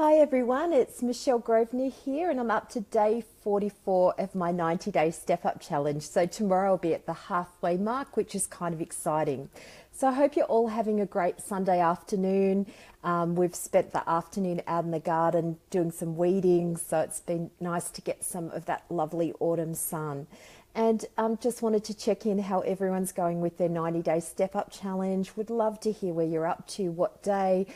Hi everyone, it's Michelle Grosvenor here and I'm up to day 44 of my 90-day step-up challenge. So tomorrow I'll be at the halfway mark, which is kind of exciting. So I hope you're all having a great Sunday afternoon. We've spent the afternoon out in the garden doing some weeding, so it's been nice to get some of that lovely autumn sun. And just wanted to check in how everyone's going with their 90-day step-up challenge. Would love to hear where you're up to, what day,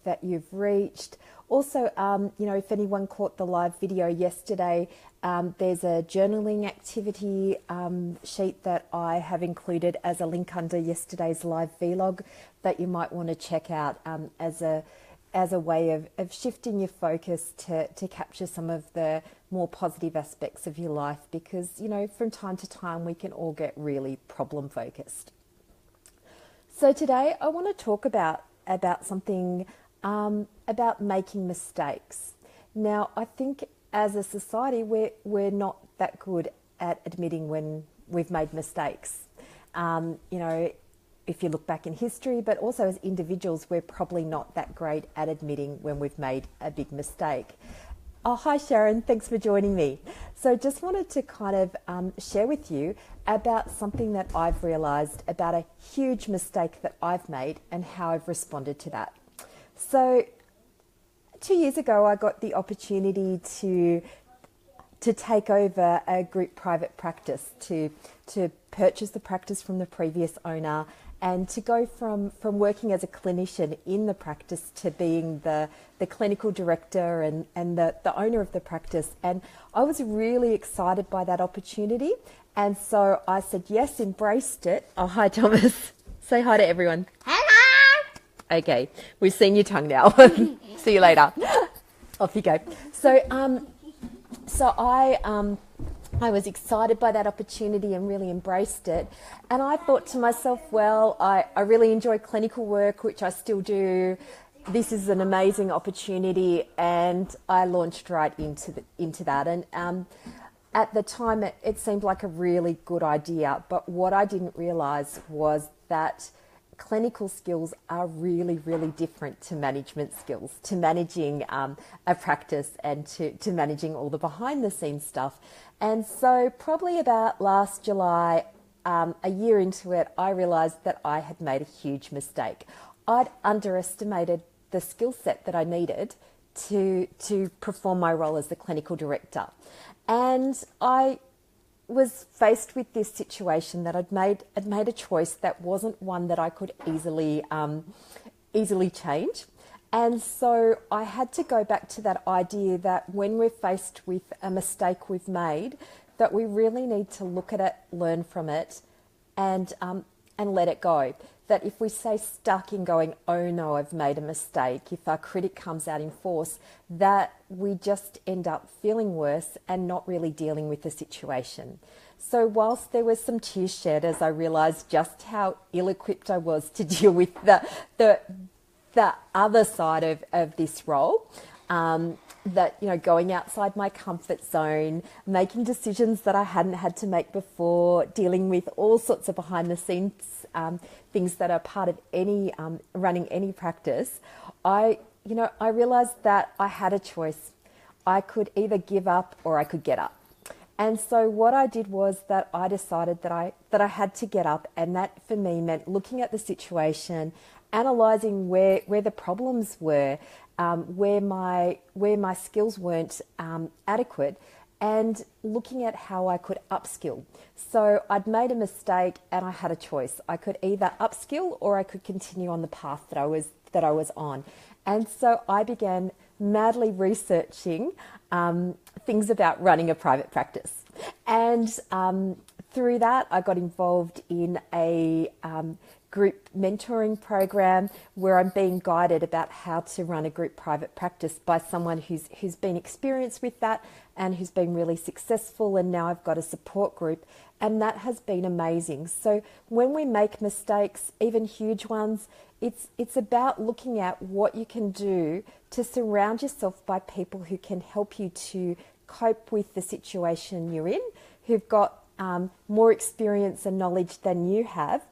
that you've reached. Also, if anyone caught the live video yesterday, there's a journaling activity sheet that I have included as a link under yesterday's live vlog that you might want to check out as a way of shifting your focus to capture some of the more positive aspects of your life, because, from time to time we can all get really problem focused. So today I want to talk about something about making mistakes. Now, I think as a society we're not that good at admitting when we've made mistakes. If you look back in history, but also as individuals, we're probably not that great at admitting when we've made a big mistake. Oh, hi Sharon, thanks for joining me. So just wanted to kind of share with you about something that I've realised about a huge mistake that I've made and how I've responded to that. So 2 years ago, I got the opportunity to take over a group private practice, to purchase the practice from the previous owner, and to go from working as a clinician in the practice to being the clinical director and the owner of the practice. And I was really excited by that opportunity. And so I said yes, embraced it. Oh, hi, Thomas. Say hi to everyone. Hello. Okay, we've seen your tongue now. See you later. Off you go. So I was excited by that opportunity and really embraced it. And I thought to myself, well, I really enjoy clinical work, which I still do. This is an amazing opportunity, and I launched right into that. And at the time, it seemed like a really good idea. But what I didn't realise was that clinical skills are really, really different to management skills, to managing a practice and to managing all the behind the scenes stuff. And so probably about last July, a year into it, I realised that I had made a huge mistake. I'd underestimated the skill set that I needed to perform my role as the clinical director. And I was faced with this situation that I'd made a choice that wasn't one that I could easily change. And so I had to go back to that idea that when we're faced with a mistake we've made, that we really need to look at it, learn from it, and let it go. That if we stay stuck in going, oh no, I've made a mistake, if our critic comes out in force, that we just end up feeling worse and not really dealing with the situation. So whilst there was some tears shed as I realised just how ill-equipped I was to deal with the other side of this role, that, going outside my comfort zone, making decisions that I hadn't had to make before, dealing with all sorts of behind the scenes things that are part of any running any practice, I realized that I had a choice. I could either give up or I could get up. And so what I did was that I decided that I had to get up, and that for me meant looking at the situation, analysing where the problems were, where my skills weren't adequate, and looking at how I could upskill. So I'd made a mistake and I had a choice. I could either upskill or I could continue on the path that I was on. And so I began madly researching things about running a private practice. And through that, I got involved in a group mentoring program where I'm being guided about how to run a group private practice by someone who's been experienced with that and who's been really successful. And now I've got a support group, and that has been amazing. So when we make mistakes, even huge ones, it's about looking at what you can do to surround yourself by people who can help you to cope with the situation you're in, who've got more experience and knowledge than you have,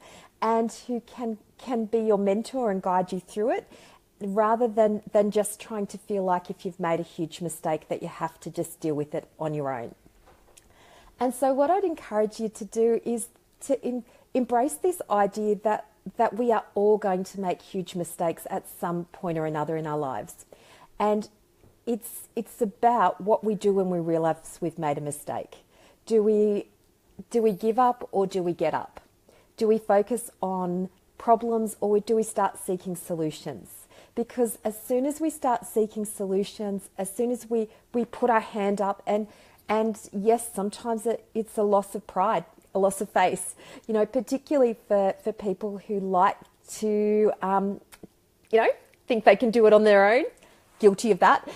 and who can be your mentor and guide you through it, rather than just trying to feel like if you've made a huge mistake that you have to just deal with it on your own. And so what I'd encourage you to do is to embrace this idea that we are all going to make huge mistakes at some point or another in our lives. And it's about what we do when we realize we've made a mistake. Do we give up or do we get up? Do we focus on problems or do we start seeking solutions? Because as soon as we start seeking solutions, as soon as we put our hand up, and yes, sometimes it's a loss of pride, a loss of face, particularly for people who like to, think they can do it on their own. Guilty of that.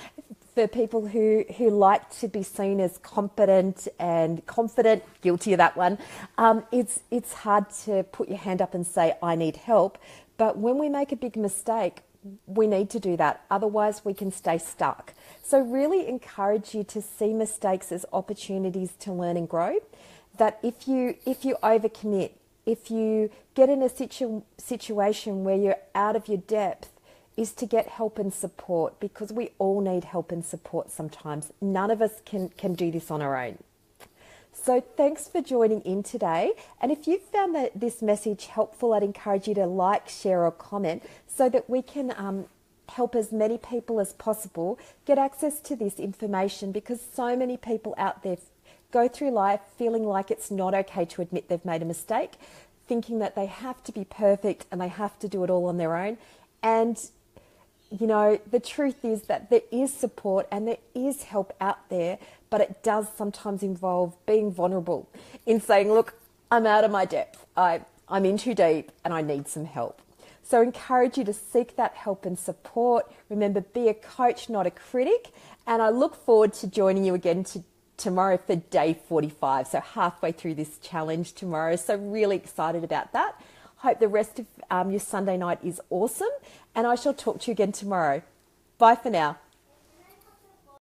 For people who like to be seen as competent and confident, guilty of that one. It's hard to put your hand up and say, I need help. But when we make a big mistake, we need to do that. Otherwise, we can stay stuck. So really encourage you to see mistakes as opportunities to learn and grow. That if you overcommit, if you get in a situation where you're out of your depth, is to get help and support, because we all need help and support sometimes. None of us can do this on our own. So thanks for joining in today. And if you found this message helpful, I'd encourage you to like, share or comment so that we can help as many people as possible get access to this information, because so many people out there go through life feeling like it's not okay to admit they've made a mistake, thinking that they have to be perfect and they have to do it all on their own. And the truth is that there is support and there is help out there, but it does sometimes involve being vulnerable in saying, look, I'm out of my depth. I'm in too deep and I need some help. So I encourage you to seek that help and support. Remember, be a coach, not a critic. And I look forward to joining you again tomorrow for day 45. So halfway through this challenge tomorrow. So really excited about that. Hope the rest of your Sunday night is awesome, and I shall talk to you again tomorrow. Bye for now.